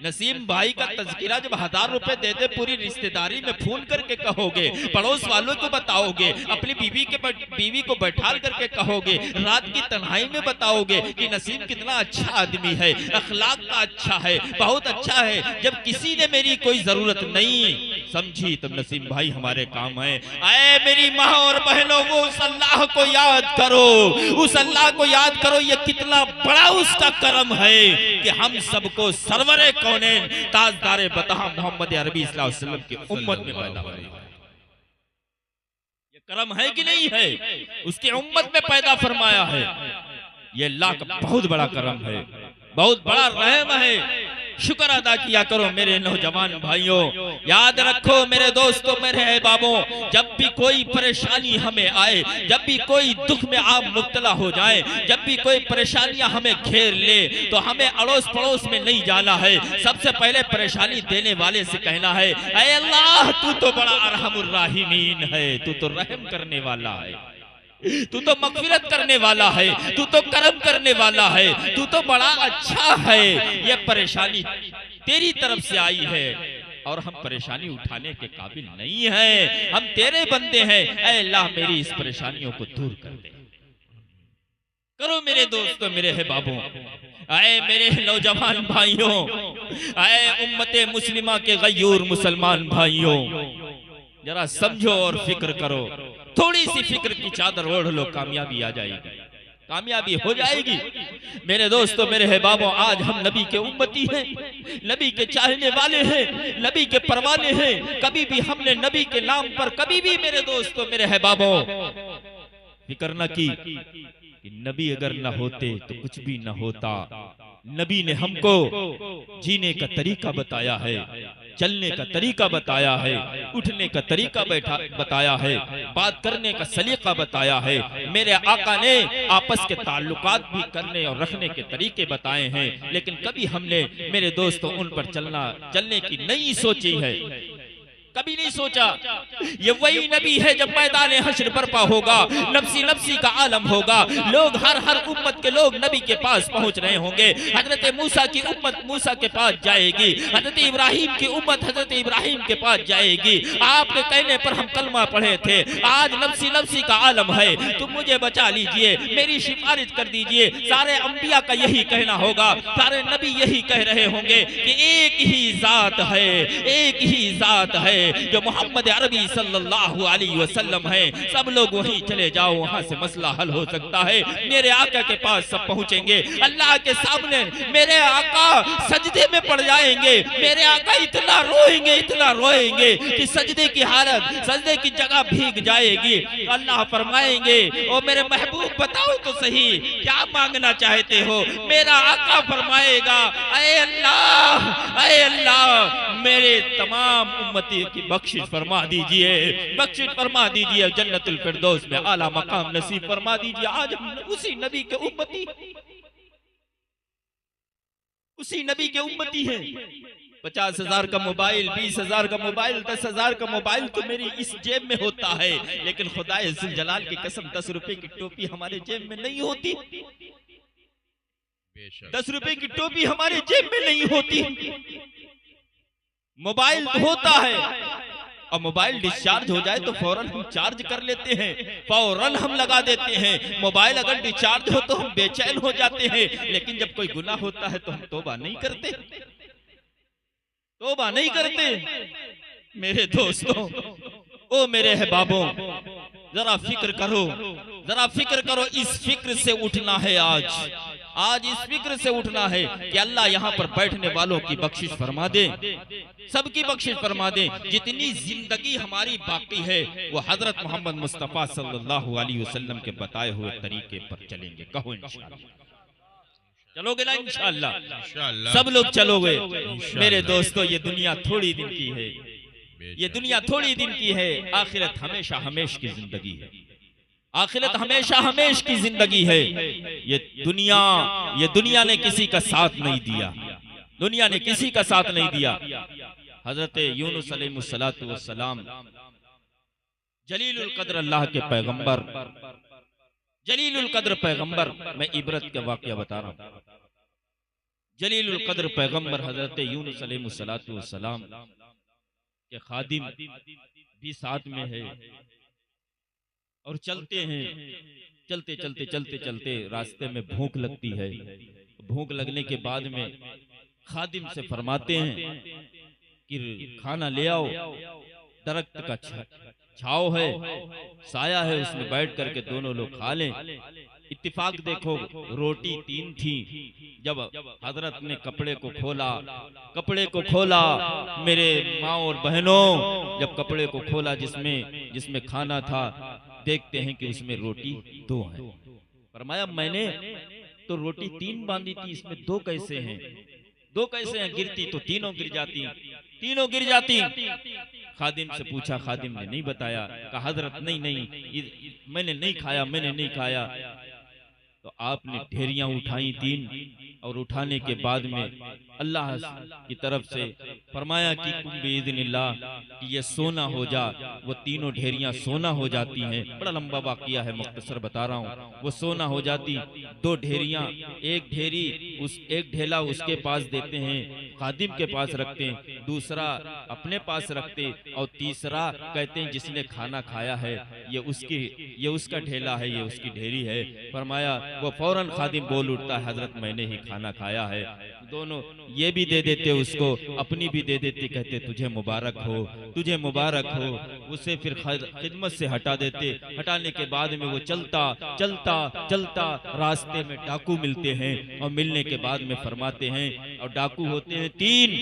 नसीम भाई का तज़किरा जब 1000 रुपए देते, पूरी रिश्तेदारी में फोन करके कहोगे, पड़ोस वालों को बताओगे, अपनी बीवी को बैठाल करके कहोगे, रात की तन्हाई में बताओगे कि नसीम कितना अच्छा आदमी है, अखलाक का अच्छा है, बहुत अच्छा है। जब किसी ने मेरी कोई जरूरत नहीं समझी तो नसीम भाई हमारे काम है। आए मेरी माँ और बहनों, वो उस अल्लाह को याद करो, उस अल्लाह को याद करो। ये कितना बड़ा उसका करम है कि हम सबको सरवरे कौनैन ताजदारे बतहा मोहम्मद अरबी सल्लल्लाहु अलैहि वसल्लम की उम्मत में पैदा हुए। ये करम है कि नहीं है? उसकी उम्मत में पैदा फरमाया है। ये अल्लाह का बहुत बड़ा करम है, बहुत बड़ा रहम है। शुक्र अदा किया करो मेरे नौजवान भाइयों। याद रखो मेरे दोस्तों, मेरे अहबाबों, जब भी कोई परेशानी हमें आए, जब भी कोई दुख में आप मुब्तला हो जाए, जब भी कोई परेशानियां हमें घेर ले, तो हमें अड़ोस पड़ोस में नहीं जाना है। सबसे पहले परेशानी देने वाले से कहना है, ऐ अल्लाह तू तो बड़ा अरहमुर राहिमीन है, तू तो रहम करने वाला है, तू तो मगफिरत करने वाला है, तू तो करम करने वाला है, तू तो बड़ा अच्छा है। ये परेशानी तेरी तरफ से आई है और हम परेशानी उठाने के काबिल नहीं हैं, हम तेरे बंदे हैं। ऐ अल्लाह मेरी इस परेशानियों को दूर कर दे। करो मेरे दोस्तों, मेरे है बाबू, आए मेरे नौजवान भाइयों, आए उम्मते मुस्लिमा के गयूर मुसलमान भाइयों, जरा समझो और फिक्र करो। थोड़ी सी फिक्र की चादर ओढ़ लो, कामयाबी आ जाएगी, कामयाबी हो जाएगी। मेरे दोस्तों, मेरे अहबाबों, आज हम नबी के उम्मती हैं, नबी के चाहने वाले हैं, नबी के परवाने हैं। कभी भी हमने नबी के नाम पर कभी भी मेरे दोस्तों, मेरे अहबाबों, फिक्र न की कि नबी अगर न होते तो कुछ भी न होता। नबी ने हमको जीने का तरीका बताया है, चलने का तरीका बताया है, उठने का तरीका बताया है, बात करने का सलीका बताया है। मेरे आका ने आपस के ताल्लुकात भी करने और रखने के तरीके बताए हैं, लेकिन कभी हमने मेरे दोस्तों उन पर चलने की नहीं सोची है, कभी नहीं सोचा। ये वही नबी है जब मैदान हश्र बर्पा होगा, नफ्सी नफ्सी का आलम होगा, लोग हर उम्मत के लोग नबी के पास पहुंच रहे होंगे। हजरत मूसा की उम्मत मूसा के पास जाएगी, हजरत इब्राहिम की उम्मत हजरत इब्राहिम के पास जाएगी। आपके कहने पर हम कलमा पढ़े थे, आज नफ्सी नफ्सी का आलम है, तुम मुझे बचा लीजिए, मेरी सिफारिश कर दीजिए। सारे अंबिया का यही कहना होगा, सारे नबी यही कह रहे होंगे कि एक ही जात है, एक ही जात है जो मोहम्मद अरबी सल्लल्लाहु अलैहि वसल्लम है। सब लोग वहीं चले जाओ, वहां से मसला हल हो सकता है। मेरे आका के पास सब पहुंचेंगे, अल्लाह के सामने मेरे आका सजदे में पड़ जाएंगे। मेरे आका इतना रोएंगे कि सजदे की हालत, सजदे की जगह भीग जाएगी। अल्लाह फरमाएंगे, ओ मेरे महबूब बताओ तो सही क्या मांगना चाहते हो। मेरा आका फरमाएगा, ऐ अल्लाह मेरे तमाम उम्मती की बख्शिश फरमा दीजिए, बख्शिश फरमा दीजिए, जन्नतुल फिरदौस में आला मकाम नसीब फरमा दीजिए। आज हम उसी नबी के उम्मती, उसी नबी के उम्मती हैं। 50,000 का मोबाइल, 20,000 का मोबाइल, 10,000 का मोबाइल तो मेरी इस जेब में होता है, लेकिन खुदाए जुल जलाल की कसम 10 रुपए की टोपी हमारे जेब में नहीं होती। 10 रुपए की टोपी हमारे जेब में नहीं होती। मोबाइल तो होता है, और मोबाइल डिस्चार्ज हो जाए तो फौरन हम चार्ज कर लेते हैं, फौरन हम लगा देते हैं। मोबाइल अगर डिस्चार्ज हो तो हम बेचैन हो जाते हैं, लेकिन जब कोई गुनाह होता है तो हम तौबा नहीं करते, तौबा नहीं करते। मेरे दोस्तों, ओ मेरे अहबाबों, जरा फिक्र करो, जरा फिक्र करो। इस फिक्र से उठना है आज इस फिक्र से उठना है कि अल्लाह यहाँ पर बैठने वालों की बख्शिश फरमा दे, सबकी बख्शिश फरमा दे। जितनी जिंदगी हमारी बाकी है वो हजरत मोहम्मद मुस्तफा सल्लल्लाहु अलैहि वसल्लम के बताए हुए तरीके पर चलेंगे। कहो इंशाअल्लाह, चलोगे ना? इंशाअल्लाह सब लोग चलोगे। मेरे दोस्तों, ये दुनिया थोड़ी दिन की है, ये दुनिया थोड़ी दिन की है। आखिरत हमेशा हमेश की जिंदगी है, आखिरत हमेशा हमेश की जिंदगी है। ये दुनिया ने किसी का साथ नहीं दिया, दुनिया ने किसी का साथ नहीं दिया। हजरत यूनुस अलैहिस्सलातु वस्सलाम जलीलुल कद्र अल्लाह के पैगंबर, जलीलुल कद्र पैगंबर, मैं इबरत का वाकया बता रहा हूँ। जलीलुल कद्र पैगंबर हजरत यूनुस अलैहिस्सलातु वस्सलाम के खादिम भी साथ में है, और चलते हैं, चलते चलते चलते चलते रास्ते में भूख लगती है। भूख लगने के बाद में खादिम से फरमाते हैं कि खाना ले आओ, दरख्त का छाव है, साया है, उसमें बैठ करके दोनों लोग खा लें। इत्तिफाक देखो, रोटी 3 थी। जब हजरत ने कपड़े को खोला, मेरे माँ और बहनों, जब कपड़े को खोला जिसमें खाना था, देखते हैं कि उसमें रोटी 2 है। फरमाया, मैंने तो रोटी 3 बांधी थी, इसमें 2 कैसे हैं? 2 कैसे हैं? गिरती तो तीनों गिर जाती, तीनों गिर जाती। खादिम से पूछा, खादिम ने नहीं बताया। कहा, हजरत नहीं, मैंने नहीं खाया। तो आपने ढेरियां उठाई 3, और उठाने के बाद में अल्लाह की तरफ से फरमाया कि कुम बिइज़्निल्लाह कि ये सोना हो जा। वो तीनों ढेरियां सोना हो जाती हैं। बड़ा लंबा वाकया है, मुख्तसर बता रहा हूँ। वो सोना हो जाती, 2 ढेरियां, एक ढेरी एक ढेला उसके पास देते हैं, खादिम के पास रखते हैं, दूसरा अपने पास रखते और तीसरा कहते हैं जिसने खाना खाया है ये उसका ढेला है, ये उसकी ढेरी है। फरमाया वो फौरन खादिम बोल उठता है हजरत मैंने ही खाना खाया है। दोनों ये भी दे देते उसको, अपनी भी दे देते, कहते तुझे मुबारक हो, तुझे मुबारक हो। उसे फिर खिदमत से हटा देते। हटाने के बाद में वो चलता चलता चलता रास्ते में डाकू मिलते हैं और मिलने के बाद में फरमाते हैं, और डाकू होते हैं 3।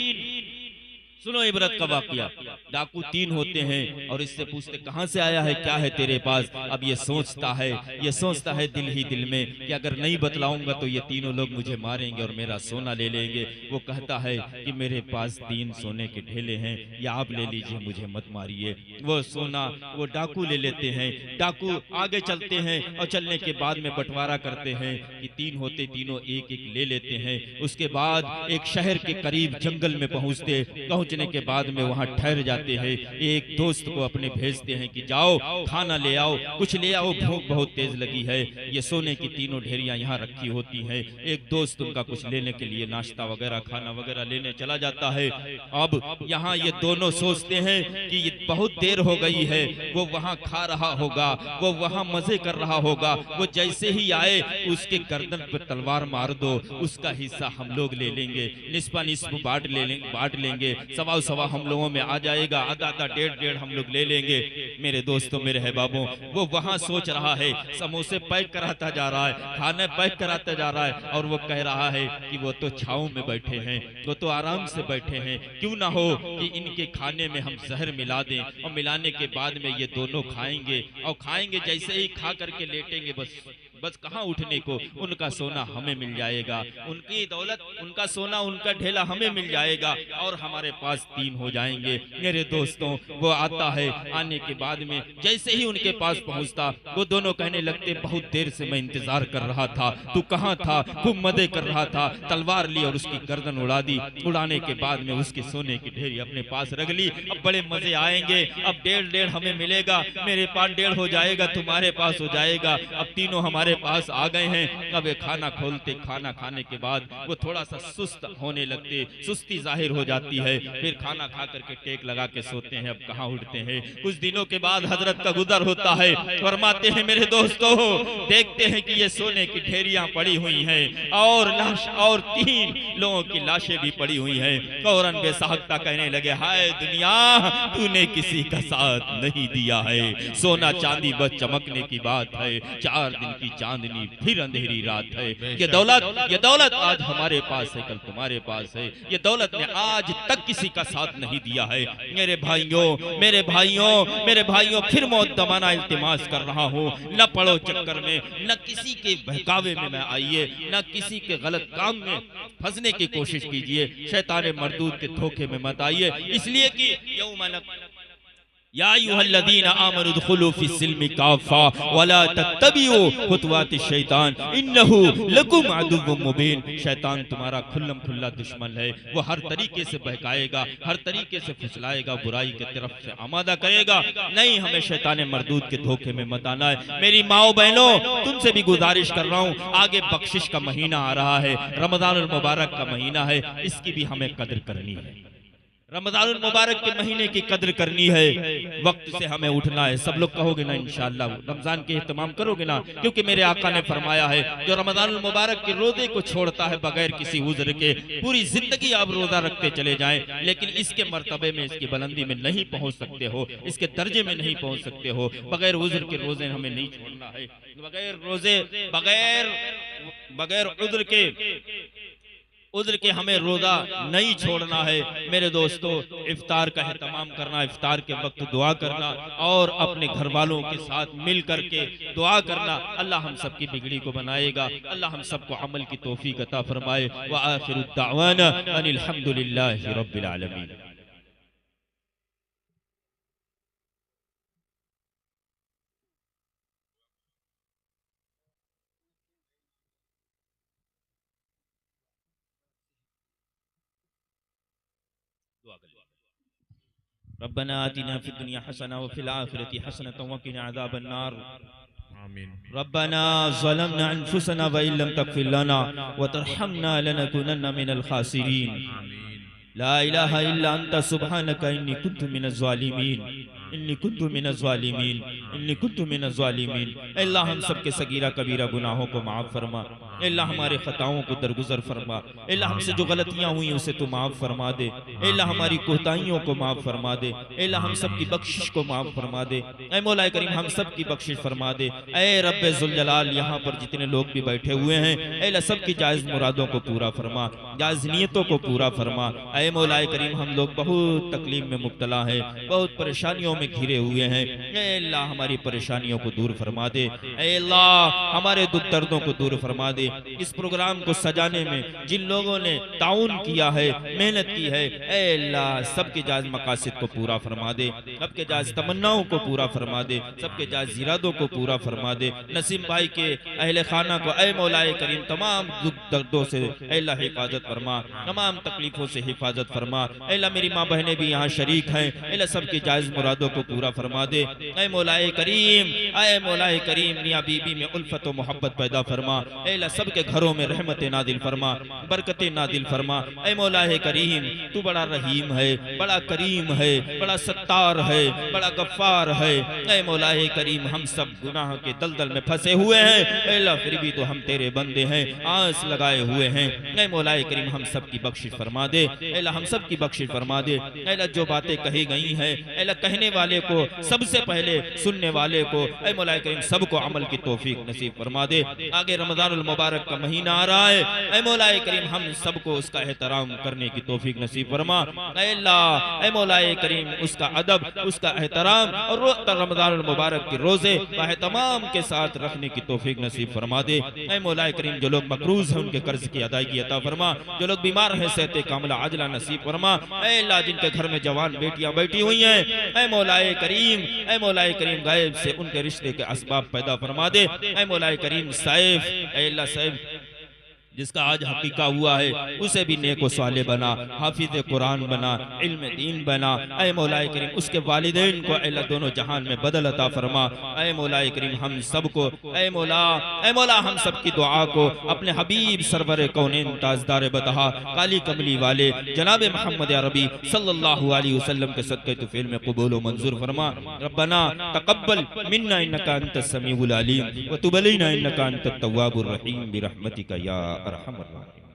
सुनो इबरत का वाकया। डाकू 3 होते हैं और इससे पूछते कहां से आया है, क्या है तेरे पास। अब ये सोचता है दिल ही दिल में कि अगर नहीं बतलाऊंगा तो ये तीनों लोग मुझे मारेंगे और मेरा सोना ले लेंगे। वो कहता है कि मेरे पास 3 सोने के ढेले हैं, या आप ले लीजिए, मुझे मत मारिए। वो सोना वो डाकू ले लेते हैं। डाकू आगे चलते हैं और चलने के बाद में बंटवारा करते हैं कि 3 होते, तीनों एक एक ले लेते हैं। उसके बाद एक शहर के करीब जंगल में पहुंचने के बाद में वहां ठहर जाते हैं। एक दोस्त को अपने भेजते हैं कि जाओ खाना ले आओ, कुछ ले आओ, भूख बहुत तेज लगी है। ये सोने की 3 ढेरियां यहाँ रखी होती हैं। एक दोस्त उनका कुछ लेने के लिए नाश्ता वगैरह खाना वगैरह लेने चला जाता है। अब यहाँ ये दोनों सोचते हैं कि ये बहुत देर हो गई है, वो वहाँ खा रहा होगा, वो वहाँ मजे कर रहा होगा, वो जैसे ही आए उसके गर्दन पर तलवार मार दो, उसका हिस्सा हम लोग ले लेंगे, निस्पा निस्प बांट लेंगे, सवा सवा हम लोगों में आ जाएगा, आधा आधा डेढ़ हम लोग ले लेंगे। मेरे दोस्तों मेरे अहबाबों, वो वहां सोच रहा है, समोसे पैक कराता जा रहा है, खाने पैक कराता जा रहा है, और वो कह रहा है कि वो तो छांव में बैठे हैं, वो तो आराम से बैठे हैं, क्यों ना हो कि इनके खाने में हम जहर मिला दें, और मिलाने के बाद में ये दोनों खाएंगे, और खाएंगे जैसे ही खा करके लेटेंगे बस कहाँ उठने को, उनका सोना हमें मिल जाएगा, उनकी दौलत, उनका सोना, उनका ढेला हमें मिल जाएगा, और हमारे पास 3 हो जाएंगे। मेरे दोस्तों वो आता है, आने के बाद में जैसे ही उनके पास पहुंचता, वो दोनों कहने लगते बहुत देर से मैं इंतजार कर रहा था, तू कहाँ था, खूब मदे कर रहा था। तलवार ली और उसकी गर्दन उड़ा दी। उड़ाने के बाद में उसके सोने की ढेरी अपने पास रख ली। अब बड़े मजे आएंगे, अब 1.5 हमें मिलेगा, मेरे पास 1.5 हो जाएगा, तुम्हारे पास हो जाएगा। अब तीनों हमारे पास आ गए हैं। अब खाना खोलते, खाना खाने के बाद वो थोड़ा सा सुस्त होने लगते, सुस्ती जाहिर हो जाती है। फिर खाना खा करके टेक लगा के सोते हैं। अब कहाँ उठते हैं। कुछ दिनों के बाद हजरत का गुजर होता है। फरमाते हैं मेरे दोस्तों, देखते हैं कि ये सोने की ढेरियां पड़ी हुई हैं और लाश और 3 लोगों की लाशें भी पड़ी हुई हैं। फौरन बेसाख्ता कहने लगे, हाय दुनिया, तूने किसी का साथ नहीं दिया है। सोना चांदी बस चमकने की बात है, 4 दिन की चांदनी फिर अंधेरी रात है। ये दौलत आज हमारे पास है, कल तुम्हारे पास है। ये दौलत ने आज तक किसी का साथ नहीं दिया है। मेरे भाइयों फिर मौत दमाना इल्तिमास कर रहा हूँ। न पड़ो चक्कर में, न किसी के बहकावे में मैं आइए, न किसी के गलत काम में फंसने की कोशिश कीजिए। शैतान मरदूद के धोखे में मत आइए, इसलिए कि या अय्युहल्लज़ीना आमनु उदखुलू फिस्सिल्मि काफ़ा वला तत्तबिउ खुतवातिश शैतान इन्नहु लकुम अदुव्वुम मुबीन। शैतान तुम्हारा खुल्लम खुल्ला दुश्मन है। वो हर तरीके से बहकाएगा, हर तरीके से फुसलाएगा, बुराई की तरफ से आमादा करेगा। नहीं, हमें शैतान मरदूद के धोखे में मत आना है। मेरी माओ बहनों, तुमसे भी गुजारिश कर रहा हूँ, आगे बख्शिश का महीना आ रहा है, रमजानुल मुबारक का महीना है, इसकी भी हमें कदर करनी है। रमजानुल मुबारक के महीने की कदर करनी है, वक्त से हमें उठना है। सब लोग कहोगे ना इंशाअल्लाह, रमजान के एहतमाम करोगे ना, क्योंकि मेरे आका ने फरमाया है जो रमजानुल मुबारक के रोजे को छोड़ता है बगैर किसी उज़्र के, पूरी जिंदगी आप रोजा रखते चले जाएं, लेकिन इसके मर्तबे में, इसकी बुलंदी में नहीं पहुंच सकते हो, इसके दर्जे में नहीं पहुंच सकते हो। बगैर उज़्र के रोजे हमें नहीं छोड़ना है। बगैर उज़्र के हमें रोजा नहीं छोड़ना है। मेरे दोस्तों, इफ्तार का एहतमाम करना, इफ्तार के वक्त दुआ करना और अपने घर वालों के साथ मिल करके दुआ करना। अल्लाह हम सब की बिगड़ी को बनाएगा। अल्लाह हम सबको अमल की तौफीक अता फरमाए। व आखिरु दावाना अनिल हम्दुलिल्लाहि रब्बिल आलमीन। रब्बना आतिना फिद दुनिया हसना व फिल आखिरति हसनतन व क़िना अज़ाबन्नार। आमीन। रब्बना ज़लमना अनफुसना व इल्लम तग़फिर लना व तरहमना लनकुनन्ना मिनल खासिरीन। ला इलाहा इल्ला अंता सुब्हानका इन्नी कुन्तु मिनज़ ज़ालिमीन, इन्नी कुन्तु मिनज़ ज़ालिमीन, इन्नी कुन्तु मिनज़ ज़ालिमीन। अल्लाह हम सब के सगीरा कबीरा गुनाहों को माफ़ फरमा, अल्लाह हमारे खताओं को दरगुजर फरमा, अल्लाह हमसे जो गलतियां हुई उसे तो माफ़ फरमा दे, अल्लाह हमारी कोताहियों को माफ़ फरमा दे, अल्लाह हम सब की बख्शिश को माफ़ फरमा दे, ऐ मौला करीम हम सब की बख्शिश फरमा दे। ऐ रब्बे ज़ुल जलाल यहाँ पर जितने लोग भी बैठे हुए हैं अल्लाह सब की जायज़ मुरादों को पूरा फरमा, जायज़ नियतों को पूरा फरमा। ऐ मौला करीम हम लोग बहुत तकलीफ में मुब्तला है, बहुत परेशानियों में घिरे हुए हैं, ऐ अल्लाह हमारी परेशानियों को दूर फरमा दे, ऐ अल्लाह हमारे दुख दर्दों को दूर फरमा दे। इस प्रोग्राम को सजाने में जिन लोगों ने ताउन किया है, मेहनत की है, ऐ अल्लाह सबके जायज़ मकासद को पूरा फरमा दे, सबके जायज़ तमन्नाओं को पूरा फरमा दे, सबके जायज़ इरादों को पूरा फरमा दे। नसीम भाई के अहले खाना को ऐ मौलाए करीम तमाम दुख दर्दों से अल्लाह हिफाजत फरमा, तमाम तकलीफों से हिफाजत फरमा। अल्लाह मेरी माँ बहनें भी यहाँ शरीक हैं, अल्लाह सबकी जायज़ मुरादों को पूरा फरमा दे। ऐ मौलाए करीम, ऐ मौलाए करीम मियाँ बीबी में उल्फत व मोहब्बत पैदा फरमा, अल्लाह सबके घरों में रहमत नादिल फरमा, बरकतें नादिल फरमा। ऐ मौलाए करीम तू बड़ा रहीम है, बड़ा करीम है, बड़ा सत्तार है, बड़ा गफ्फार है। ऐ मौलाए करीम हम सब गुनाह के दलदल में फंसे हुए हैं, अल्लाह फिर भी तो हम तेरे बंदे हैं, आस लगाए हुए हैं। ऐ मौलाए करीम हम सब की बख्शिश फरमा दे, अल्लाह हम सब की बख्शिश फरमा दे। अल्लाह जो बातें कही गई हैं अल्लाह कहने वाले को सबसे पहले सुनने वाले को ऐ मौलाए करीम सबको अमल की तौफीक नसीब फरमा दे। आगे रमजानुल मुबारक का महीना आ रहा है, ऐ मौलाए करीम हम सबको उसका एहतराम करने की तौफीक नसीब फरमा। ऐ अल्लाह ऐ मौलाए करीम उसका अदब, उसका एहतराम और रमजानुल मुबारक के रोजे तमाम के साथ रखने की तौफीक नसीब फरमा दे। ऐ मौलाए करीम जो लोग मकरूज हैं उनके कर्ज की अदायगी अता फरमा, जो लोग बीमार हैं सेहत कामिला आजला नसीब फरमा। ऐ अल्लाह जिनके घर में जवान बेटियां बैठी हुई हैं, ऐ मौलाए करीम, ऐ मौलाए करीम गायब से उनके रिश्ते के असबाब पैदा फरमा दे। ऐ मौलाए करीम सैफ, ऐ अल्लाह सैफ जिसका आज हकीका हुआ है उसे भी नेको साले बना, हाफिज कुरान बना, इल्म दीन बना। ऐ मौलाए करीम उसके वालिदैन को अल्लाह दोनों जहान में बदल अता फरमा। ऐ मौलाए करीम हम सबको ऐ मौला हम सब की दुआ को अपने हबीब सरवर कौनैन ताजदार बतहा काली कमली वाले जनाब मोहम्मद अरबी सल्लल्लाहु अलैहि वसल्लम के सदक़े तुफ़ैल में कबूल व मंजूर फरमा। रब्बना तक़ब्बल मिन्ना इन्नका अंतस समीउल अलीम व तुब अलैना इन्नका अंतत तव्वाबुर रहीम बिरहमतिका या अरहमर राहिमीन।